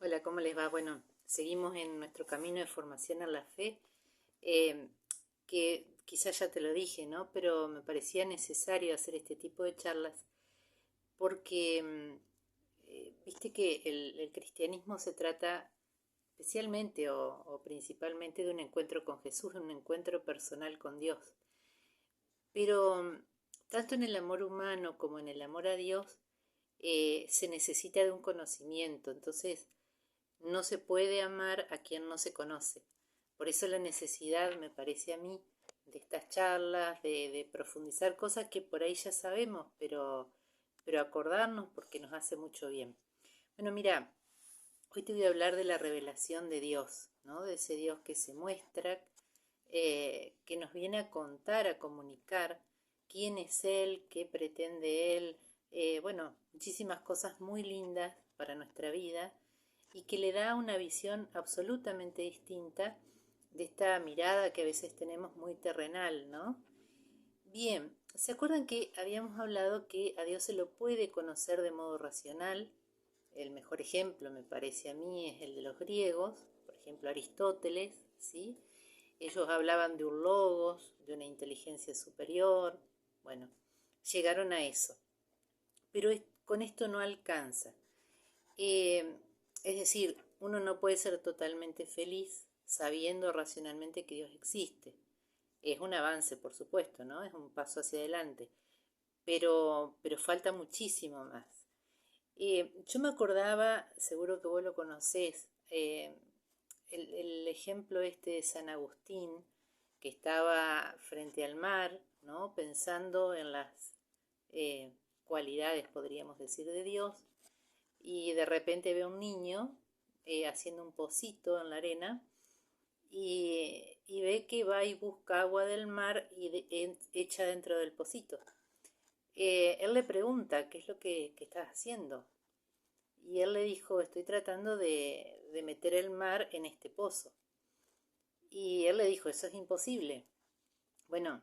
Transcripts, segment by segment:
Hola, ¿cómo les va? Bueno, seguimos en nuestro camino de formación en la fe, eh, que quizás ya te lo dije, ¿no? Pero me parecía necesario hacer este tipo de charlas porque viste que el cristianismo se trata especialmente o principalmente de un encuentro con Jesús, un encuentro personal con Dios. Pero tanto en el amor humano como en el amor a Dios se necesita de un conocimiento. Entonces, no se puede amar a quien no se conoce. Por eso la necesidad, me parece a mí, de estas charlas, de profundizar cosas que por ahí ya sabemos, pero acordarnos porque nos hace mucho bien. Bueno, mira, hoy te voy a hablar de la revelación de Dios, ¿no? De ese Dios que se muestra, que nos viene a contar, a comunicar quién es Él, qué pretende Él, bueno, muchísimas cosas muy lindas para nuestra vida y que le da una visión absolutamente distinta de esta mirada que a veces tenemos muy terrenal, ¿no? Bien, ¿se acuerdan que habíamos hablado que a Dios se lo puede conocer de modo racional? El mejor ejemplo, me parece a mí, es el de los griegos, por ejemplo Aristóteles, ¿sí? Ellos hablaban de un logos, de una inteligencia superior, bueno, llegaron a eso. Pero con esto no alcanza. Eh, es decir, uno no puede ser totalmente feliz sabiendo racionalmente que Dios existe. Es un avance, por supuesto, ¿no? Es un paso hacia adelante, pero falta muchísimo más. Yo me acordaba, seguro que vos lo conocés, el ejemplo este de San Agustín, que estaba frente al mar, ¿no? Pensando en las cualidades, podríamos decir, de Dios, y de repente ve a un niño haciendo un pocito en la arena y ve que va y busca agua del mar y echa dentro del pocito. Él le pregunta, ¿qué es lo que estás haciendo? Y él le dijo, estoy tratando de meter el mar en este pozo. Y él le dijo, eso es imposible. Bueno,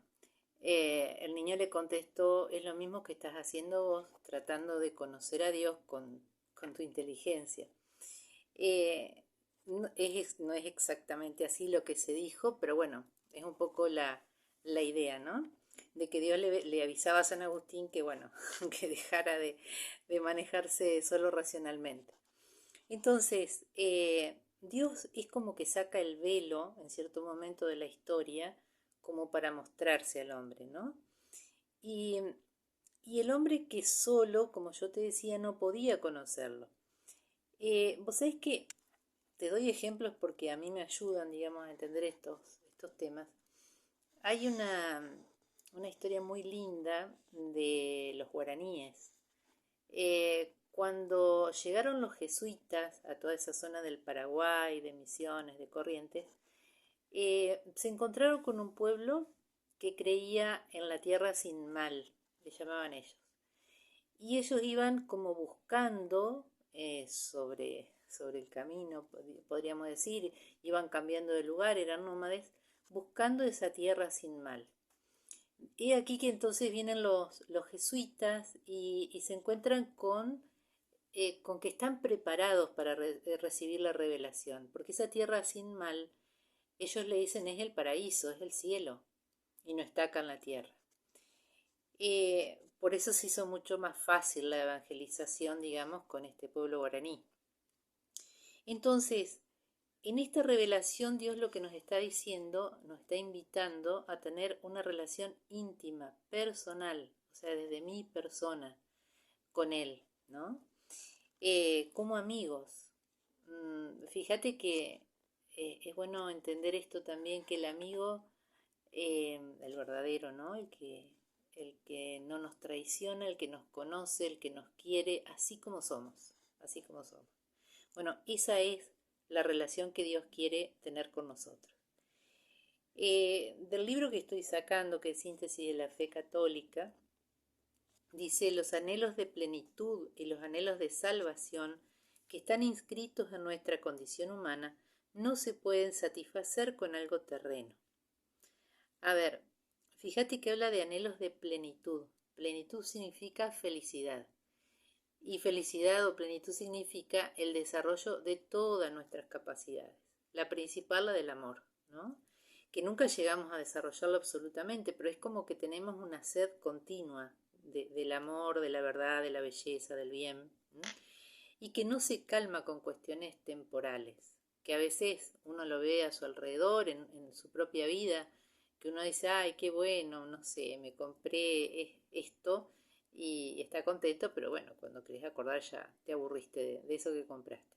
el niño le contestó, es lo mismo que estás haciendo vos, tratando de conocer a Dios con tu inteligencia. Eh, no es exactamente así lo que se dijo, pero bueno, es un poco la idea, ¿no? De que Dios le avisaba a San Agustín que, bueno, que dejara de manejarse solo racionalmente. Entonces, Dios es como que saca el velo en cierto momento de la historia como para mostrarse al hombre, ¿no? Y, y el hombre que solo, como yo te decía, no podía conocerlo. Vos sabés que te doy ejemplos porque a mí me ayudan, digamos, a entender estos temas. Hay una historia muy linda de los guaraníes. Cuando llegaron los jesuitas a toda esa zona del Paraguay, de Misiones, de Corrientes, se encontraron con un pueblo que creía en la tierra sin mal, le llamaban ellos. Y ellos iban como buscando sobre el camino, podríamos decir, iban cambiando de lugar, eran nómades, buscando esa tierra sin mal. Y aquí que entonces vienen los jesuitas y se encuentran con que están preparados para recibir la revelación, porque esa tierra sin mal, ellos le dicen es el paraíso, es el cielo, y no está acá en la tierra. Por eso se hizo mucho más fácil la evangelización, digamos, con este pueblo guaraní. Entonces, en esta revelación Dios lo que nos está diciendo, nos está invitando a tener una relación íntima, personal, o sea, desde mi persona, con Él, ¿no? Como amigos. Fíjate que es bueno entender esto también, que el amigo, el verdadero, ¿no? El que no nos traiciona, el que nos conoce, el que nos quiere, así como somos, así como somos. Bueno, esa es la relación que Dios quiere tener con nosotros. Del libro que estoy sacando, que es Síntesis de la Fe Católica, dice, los anhelos de plenitud y los anhelos de salvación que están inscritos en nuestra condición humana no se pueden satisfacer con algo terreno. A ver, fíjate que habla de anhelos de plenitud. Plenitud significa felicidad. Y felicidad o plenitud significa el desarrollo de todas nuestras capacidades. La principal, la del amor, ¿no? Que nunca llegamos a desarrollarlo absolutamente, pero es como que tenemos una sed continua del amor, de la verdad, de la belleza, del bien, ¿no? Y que no se calma con cuestiones temporales, que a veces uno lo ve a su alrededor, en su propia vida, que uno dice, ay, qué bueno, no sé, me compré esto y está contento, pero bueno, cuando querés acordar ya te aburriste de eso que compraste.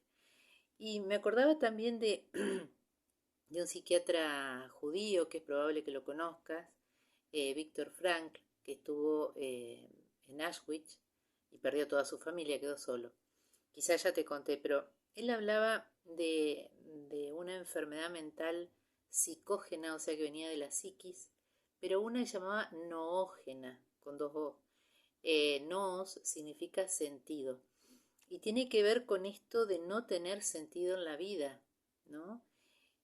Y me acordaba también de un psiquiatra judío, que es probable que lo conozcas, Víctor Frankl, que estuvo en Auschwitz y perdió toda su familia, quedó solo. Quizás ya te conté, pero él hablaba de una enfermedad mental psicógena, o sea que venía de la psiquis, pero una llamaba noógena, con dos O. Noos significa sentido. Y tiene que ver con esto de no tener sentido en la vida, ¿no?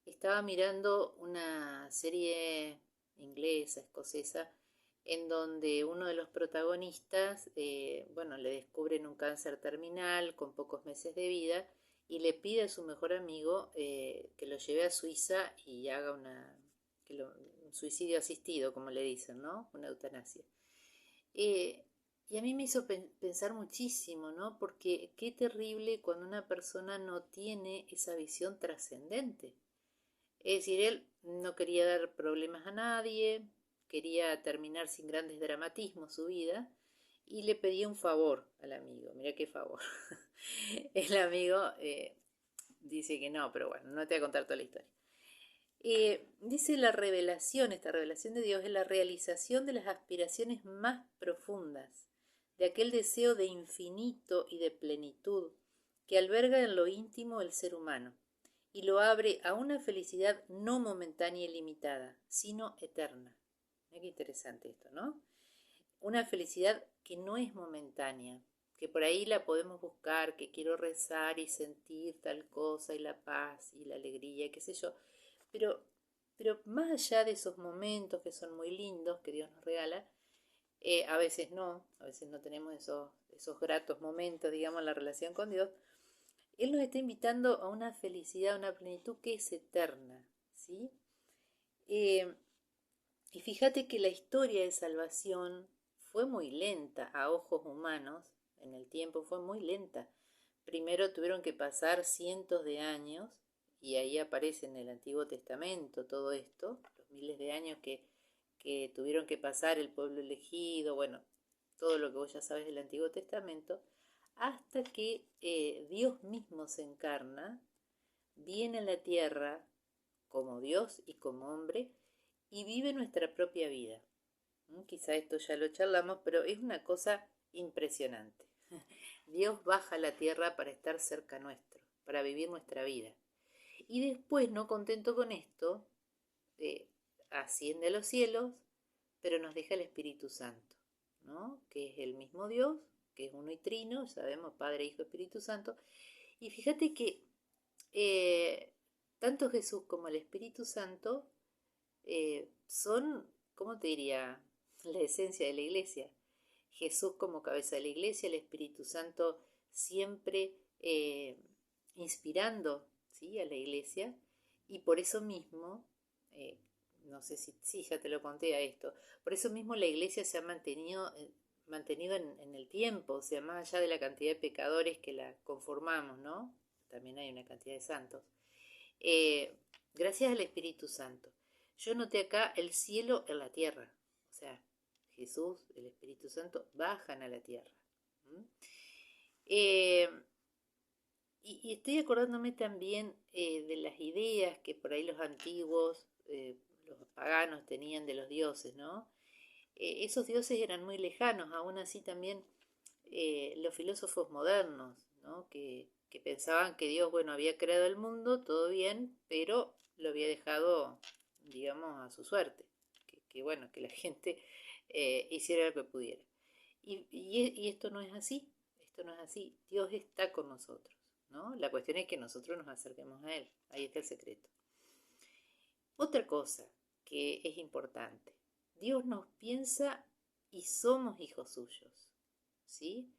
Estaba mirando una serie inglesa, escocesa, en donde uno de los protagonistas, bueno, le descubren un cáncer terminal con pocos meses de vida y le pide a su mejor amigo que lo lleve a Suiza y haga un suicidio asistido, como le dicen, ¿no? Una eutanasia. Eh, y a mí me hizo pensar muchísimo, ¿no? Porque qué terrible cuando una persona no tiene esa visión trascendente. Es decir, él no quería dar problemas a nadie, quería terminar sin grandes dramatismos su vida y le pedía un favor al amigo. Mira qué favor. El amigo dice que no, pero bueno, no te voy a contar toda la historia. Dice la revelación, esta revelación de Dios es la realización de las aspiraciones más profundas, de aquel deseo de infinito y de plenitud que alberga en lo íntimo el ser humano y lo abre a una felicidad no momentánea y limitada, sino eterna. Mira qué interesante esto, ¿no? Una felicidad que no es momentánea, que por ahí la podemos buscar, que quiero rezar y sentir tal cosa y la paz y la alegría y qué sé yo, pero, pero más allá de esos momentos que son muy lindos que Dios nos regala, a veces no tenemos esos gratos momentos, digamos, en la relación con Dios. Él nos está invitando a una felicidad, a una plenitud que es eterna, ¿sí? Eh, y fíjate que la historia de salvación fue muy lenta a ojos humanos, en el tiempo fue muy lenta. Primero tuvieron que pasar cientos de años, y ahí aparece en el Antiguo Testamento todo esto, los miles de años que tuvieron que pasar el pueblo elegido, bueno, todo lo que vos ya sabes del Antiguo Testamento, hasta que Dios mismo se encarna, viene a la tierra como Dios y como hombre y vive nuestra propia vida. Quizá esto ya lo charlamos, pero es una cosa impresionante. Dios baja a la tierra para estar cerca nuestro, para vivir nuestra vida. Y después, no contento con esto, asciende a los cielos, pero nos deja el Espíritu Santo, ¿no? Que es el mismo Dios, que es uno y trino, sabemos, Padre, Hijo, Espíritu Santo. Y fíjate que eh, tanto Jesús como el Espíritu Santo son, ¿cómo te diría?, la esencia de la iglesia. Jesús como cabeza de la iglesia, el Espíritu Santo siempre inspirando, ¿sí?, a la iglesia, y por eso mismo, eh, no sé si sí, ya te lo conté a esto, por eso mismo la iglesia se ha mantenido en el tiempo, o sea, más allá de la cantidad de pecadores que la conformamos, ¿no? También hay una cantidad de santos. Eh, Gracias al Espíritu Santo. Yo noté acá el cielo en la tierra, o sea, Jesús, el Espíritu Santo, bajan a la tierra. ¿Mm? Eh, y estoy acordándome también de las ideas que por ahí los antiguos, los paganos tenían de los dioses, ¿no? Esos dioses eran muy lejanos, aún así también los filósofos modernos, ¿no? Que pensaban que Dios, bueno, había creado el mundo, todo bien, pero lo había dejado, digamos, a su suerte. Bueno, que la gente hiciera lo que pudiera. Y esto no es así, esto no es así. Dios está con nosotros, ¿no? La cuestión es que nosotros nos acerquemos a Él. Ahí está el secreto. Otra cosa que es importante. Dios nos piensa y somos hijos suyos, ¿sí?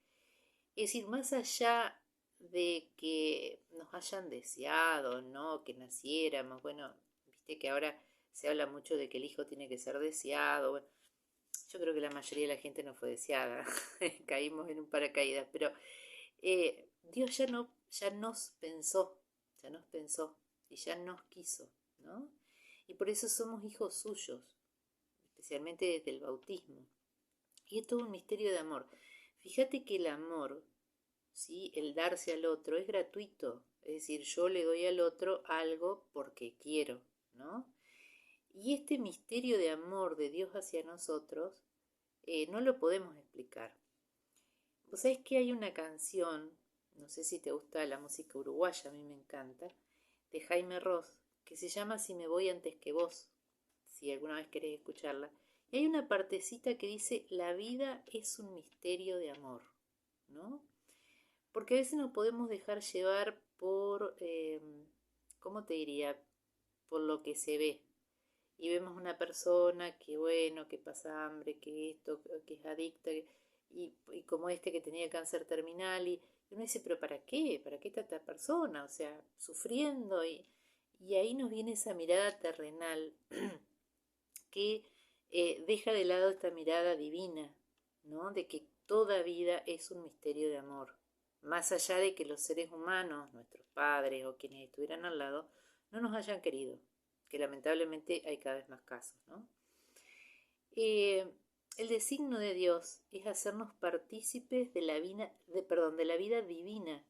Es decir, más allá de que nos hayan deseado, ¿no? Que naciéramos, bueno, viste que ahora se habla mucho de que el hijo tiene que ser deseado. Bueno, yo creo que la mayoría de la gente no fue deseada, caímos en un paracaídas, pero Dios ya nos pensó y ya nos quiso, ¿no? Y por eso somos hijos suyos, especialmente desde el bautismo. Y es todo un misterio de amor. Fíjate que el amor, ¿sí? El darse al otro es gratuito, es decir, yo le doy al otro algo porque quiero, ¿no? Y este misterio de amor de Dios hacia nosotros no lo podemos explicar. Vos sabés que hay una canción, no sé si te gusta la música uruguaya, a mí me encanta, de Jaime Ross, que se llama Si me voy antes que vos, si alguna vez querés escucharla. Y hay una partecita que dice, la vida es un misterio de amor, ¿no? Porque a veces nos podemos dejar llevar por, ¿cómo te diría? Por lo que se ve. Y vemos una persona que, bueno, que pasa hambre, que esto, que es adicta, y como este que tenía cáncer terminal, y uno dice, pero ¿para qué? ¿Para qué está esta persona? O sea, sufriendo, y ahí nos viene esa mirada terrenal que deja de lado esta mirada divina, ¿no? De que toda vida es un misterio de amor. Más allá de que los seres humanos, nuestros padres o quienes estuvieran al lado, no nos hayan querido, que lamentablemente hay cada vez más casos, ¿no? Eh, el designio de Dios es hacernos partícipes de de la vida divina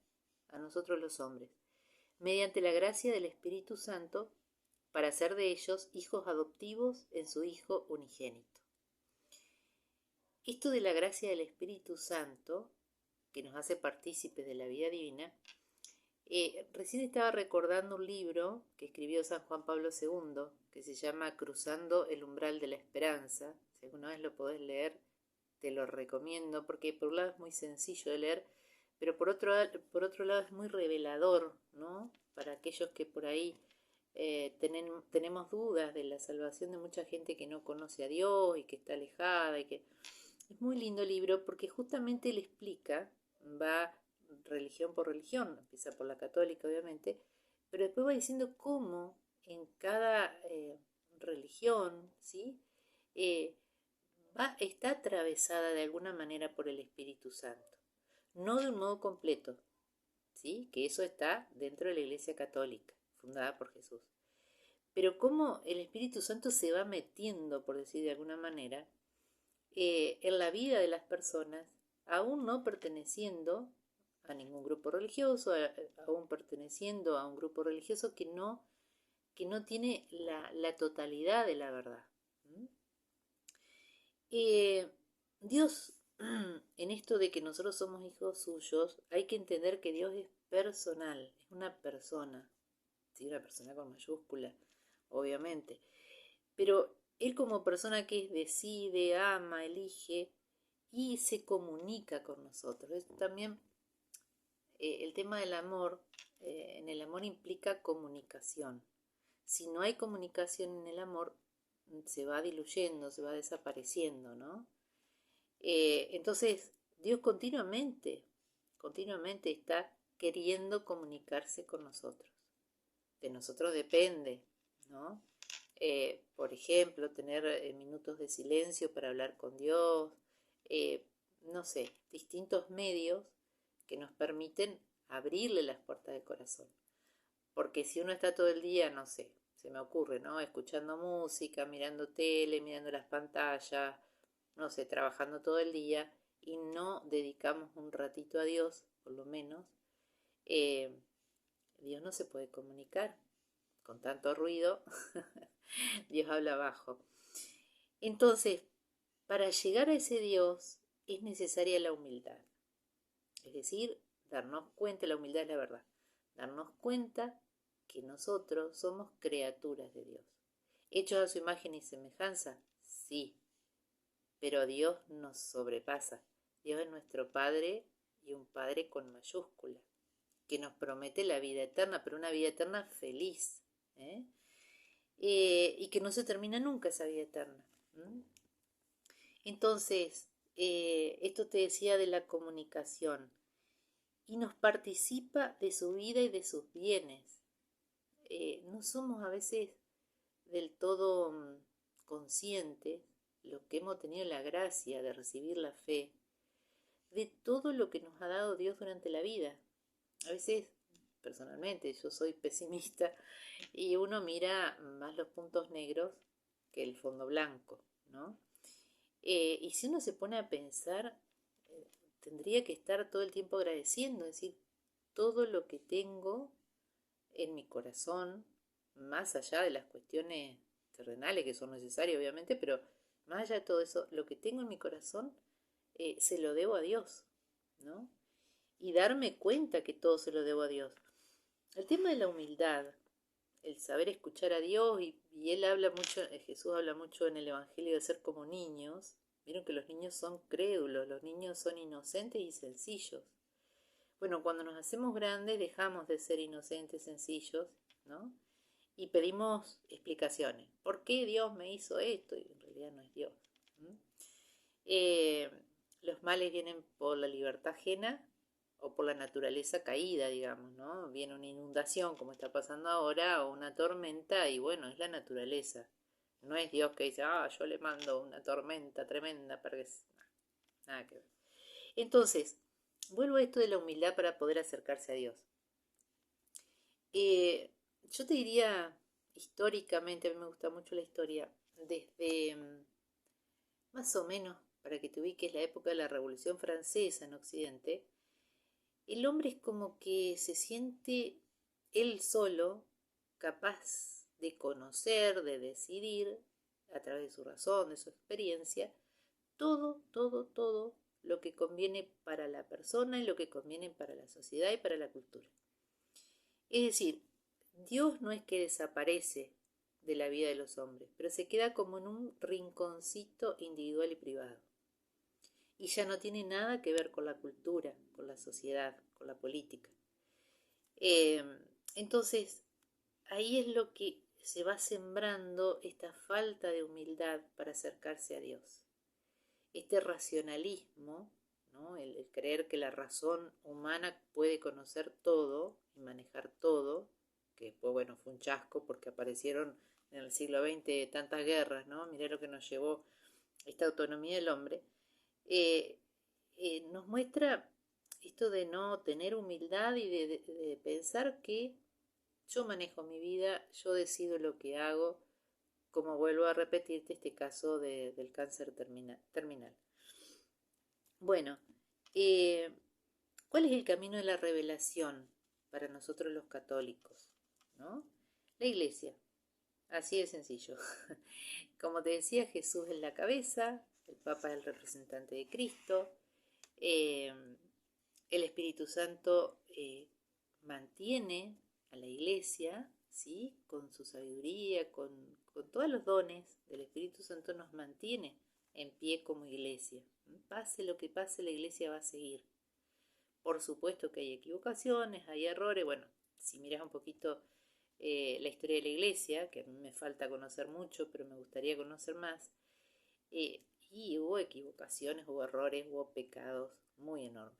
a nosotros los hombres, mediante la gracia del Espíritu Santo, para hacer de ellos hijos adoptivos en su Hijo unigénito. Esto de la gracia del Espíritu Santo, que nos hace partícipes de la vida divina, recién estaba recordando un libro que escribió San Juan Pablo II, que se llama Cruzando el umbral de la esperanza. Si alguna vez lo podés leer, te lo recomiendo, porque por un lado es muy sencillo de leer, pero por otro lado es muy revelador, ¿no? Para aquellos que por ahí tenemos dudas de la salvación de mucha gente que no conoce a Dios y que está alejada. Es muy lindo el libro porque justamente él explica, va religión por religión, empieza por la católica obviamente, pero después va diciendo cómo en cada religión, ¿sí? Eh, está atravesada de alguna manera por el Espíritu Santo. No de un modo completo, ¿sí? Que eso está dentro de la Iglesia Católica, fundada por Jesús. Pero cómo el Espíritu Santo se va metiendo, por decir de alguna manera, en la vida de las personas, aún no perteneciendo a ningún grupo religioso, aún perteneciendo a un grupo religioso que no tiene la totalidad de la verdad. Dios, en esto de que nosotros somos hijos suyos, hay que entender que Dios es personal, es una persona, ¿sí? Una persona con mayúscula, obviamente. Pero Él como persona que decide, ama, elige y se comunica con nosotros. Es también el tema del amor, en el amor implica comunicación. Si no hay comunicación en el amor, se va diluyendo, se va desapareciendo, ¿no? Entonces, Dios continuamente está queriendo comunicarse con nosotros. De nosotros depende, ¿no? Por ejemplo, tener minutos de silencio para hablar con Dios, no sé, distintos medios que nos permiten abrirle las puertas del corazón. Porque si uno está todo el día, no sé, se me ocurre, ¿no? Escuchando música, mirando tele, mirando las pantallas, no sé, trabajando todo el día y no dedicamos un ratito a Dios, por lo menos, eh, Dios no se puede comunicar con tanto ruido. Dios habla bajo. Entonces, para llegar a ese Dios es necesaria la humildad. Es decir, darnos cuenta, la humildad es la verdad, darnos cuenta que nosotros somos criaturas de Dios. ¿Hechos a su imagen y semejanza? Sí, pero Dios nos sobrepasa. Dios es nuestro Padre y un Padre con mayúscula, que nos promete la vida eterna, pero una vida eterna feliz, ¿eh? Y que no se termina nunca esa vida eterna. Entonces, esto te decía de la comunicación. y nos participa de su vida y de sus bienes. No somos a veces del todo conscientes, los que hemos tenido la gracia de recibir la fe, de todo lo que nos ha dado Dios durante la vida. A veces, personalmente, yo soy pesimista y uno mira más los puntos negros que el fondo blanco, ¿no? Y si uno se pone a pensar, tendría que estar todo el tiempo agradeciendo, es decir, todo lo que tengo en mi corazón, más allá de las cuestiones terrenales que son necesarias, obviamente, pero más allá de todo eso, lo que tengo en mi corazón se lo debo a Dios, ¿no? Y darme cuenta que todo se lo debo a Dios. El tema de la humildad, el saber escuchar a Dios, y él habla mucho, Jesús habla mucho en el Evangelio de ser como niños. Vieron que los niños son crédulos, los niños son inocentes y sencillos. Bueno, cuando nos hacemos grandes dejamos de ser inocentes, sencillos, ¿no? Y pedimos explicaciones. ¿Por qué Dios me hizo esto? Y en realidad no es Dios. Eh, los males vienen por la libertad ajena o por la naturaleza caída, digamos, ¿no? Viene una inundación como está pasando ahora o una tormenta y bueno, es la naturaleza. No es Dios que dice, yo le mando una tormenta tremenda para que... Nada que ver. Entonces, vuelvo a esto de la humildad para poder acercarse a Dios. Yo te diría, históricamente, a mí me gusta mucho la historia, desde más o menos, para que te ubiques, la época de la Revolución Francesa en Occidente, el hombre es como que se siente él solo capaz de conocer, de decidir, a través de su razón, de su experiencia, todo lo que conviene para la persona y lo que conviene para la sociedad y para la cultura. Es decir, Dios no es que desaparece de la vida de los hombres, pero se queda como en un rinconcito individual y privado. Y ya no tiene nada que ver con la cultura, con la sociedad, con la política. Eh, entonces, ahí es lo que se va sembrando esta falta de humildad para acercarse a Dios. Este racionalismo, ¿no? El creer que la razón humana puede conocer todo y manejar todo, que después, bueno, fue un chasco porque aparecieron en el siglo XX tantas guerras, ¿no? Mirá lo que nos llevó esta autonomía del hombre, eh, nos muestra esto de no tener humildad y de pensar que yo manejo mi vida, yo decido lo que hago, como vuelvo a repetirte este caso del cáncer terminal. Bueno, eh, ¿cuál es el camino de la revelación para nosotros los católicos? ¿No? La iglesia, así de sencillo. Como te decía, Jesús es la cabeza, el Papa es el representante de Cristo, eh, el Espíritu Santo mantiene a la iglesia, ¿sí? Con su sabiduría, con todos los dones del Espíritu Santo nos mantiene en pie como iglesia. Pase lo que pase, la iglesia va a seguir. Por supuesto que hay equivocaciones, hay errores. Bueno, si miras un poquito la historia de la iglesia, que a mí me falta conocer mucho, pero me gustaría conocer más, y hubo equivocaciones, hubo errores, hubo pecados muy enormes.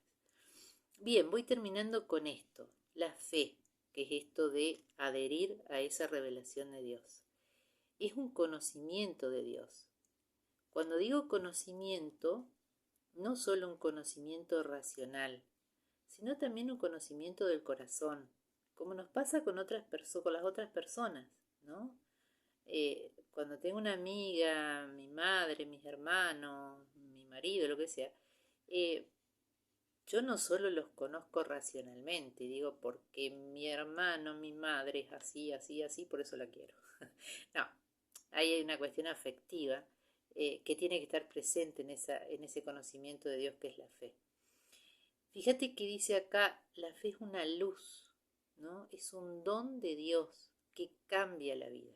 Bien, voy terminando con esto, la fe, que es esto de adherir a esa revelación de Dios. Es un conocimiento de Dios. Cuando digo conocimiento, no solo un conocimiento racional, sino también un conocimiento del corazón, como nos pasa con con las otras personas, ¿no? Cuando tengo una amiga, mi madre, mis hermanos, mi marido, lo que sea, yo no solo los conozco racionalmente, digo, porque mi hermano, mi madre es así, así, así, por eso la quiero. No, ahí hay una cuestión afectiva que tiene que estar presente en ese conocimiento de Dios que es la fe. Fíjate que dice acá, la fe es una luz, ¿no? Es un don de Dios que cambia la vida.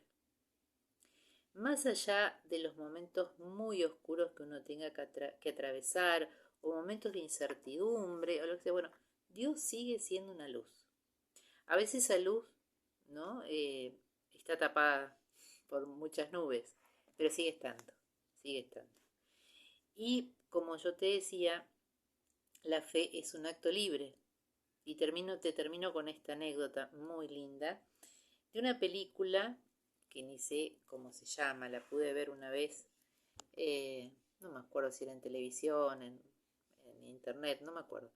Más allá de los momentos muy oscuros que uno tenga que atravesar, o momentos de incertidumbre, o lo que sea, bueno, Dios sigue siendo una luz. A veces esa luz, ¿no? Está tapada por muchas nubes, pero sigue estando, sigue estando. Y como yo te decía, la fe es un acto libre, y te termino con esta anécdota muy linda de una película que ni sé cómo se llama, la pude ver una vez, no me acuerdo si era en televisión, en internet, no me acuerdo.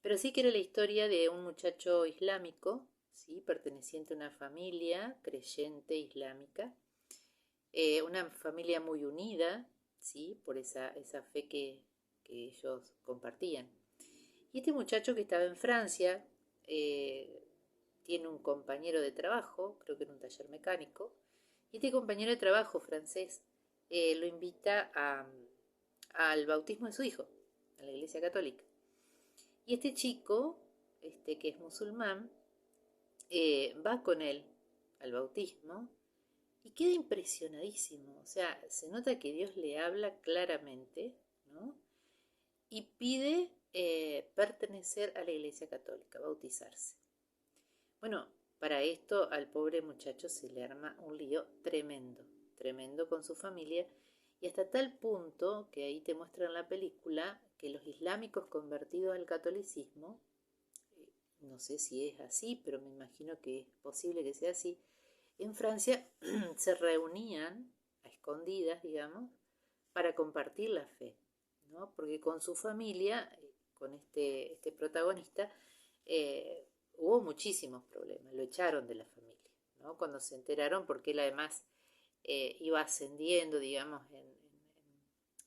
Pero sí que era la historia de un muchacho islámico, ¿sí? Perteneciente a una familia creyente islámica, una familia muy unida, ¿sí? Por esa fe que ellos compartían. Y este muchacho que estaba en Francia tiene un compañero de trabajo, creo que en un taller mecánico, y este compañero de trabajo francés lo invita al bautismo de su hijo, a la iglesia católica. Y este chico, que es musulmán, va con él al bautismo y queda impresionadísimo. O sea, se nota que Dios le habla claramente, ¿no? Y pide pertenecer a la iglesia católica, bautizarse. Bueno, para esto al pobre muchacho se le arma un lío tremendo, tremendo con su familia, y hasta tal punto que ahí te muestran en la película que los islámicos convertidos al catolicismo, no sé si es así, pero me imagino que es posible que sea así, en Francia se reunían a escondidas, digamos, para compartir la fe, ¿no? Porque con su familia, con este protagonista, hubo muchísimos problemas, lo echaron de la familia, ¿no? Cuando se enteraron, porque él además iba ascendiendo, digamos,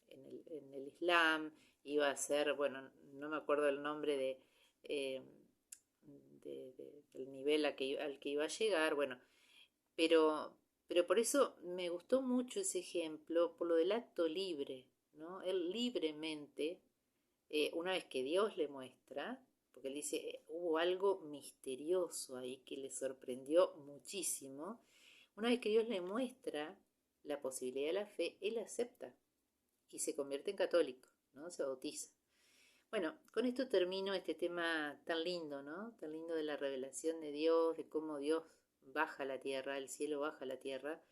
en el Islam, iba a ser, bueno, no me acuerdo el nombre eh, del nivel al que iba a llegar, bueno, pero, pero por eso me gustó mucho ese ejemplo, por lo del acto libre, ¿no? Él libremente, una vez que Dios le muestra, porque él dice, hubo algo misterioso ahí que le sorprendió muchísimo, una vez que Dios le muestra la posibilidad de la fe, él acepta y se convierte en católico, ¿no? Se bautiza. Bueno, con esto termino este tema tan lindo, ¿no? Tan lindo de la revelación de Dios, de cómo Dios baja a la tierra, el cielo baja a la tierra,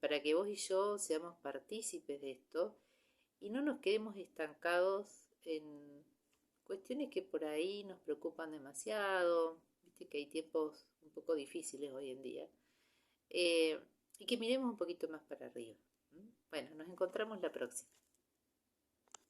para que vos y yo seamos partícipes de esto y no nos quedemos estancados en cuestiones que por ahí nos preocupan demasiado, viste que hay tiempos un poco difíciles hoy en día, y que miremos un poquito más para arriba. Bueno, nos encontramos la próxima.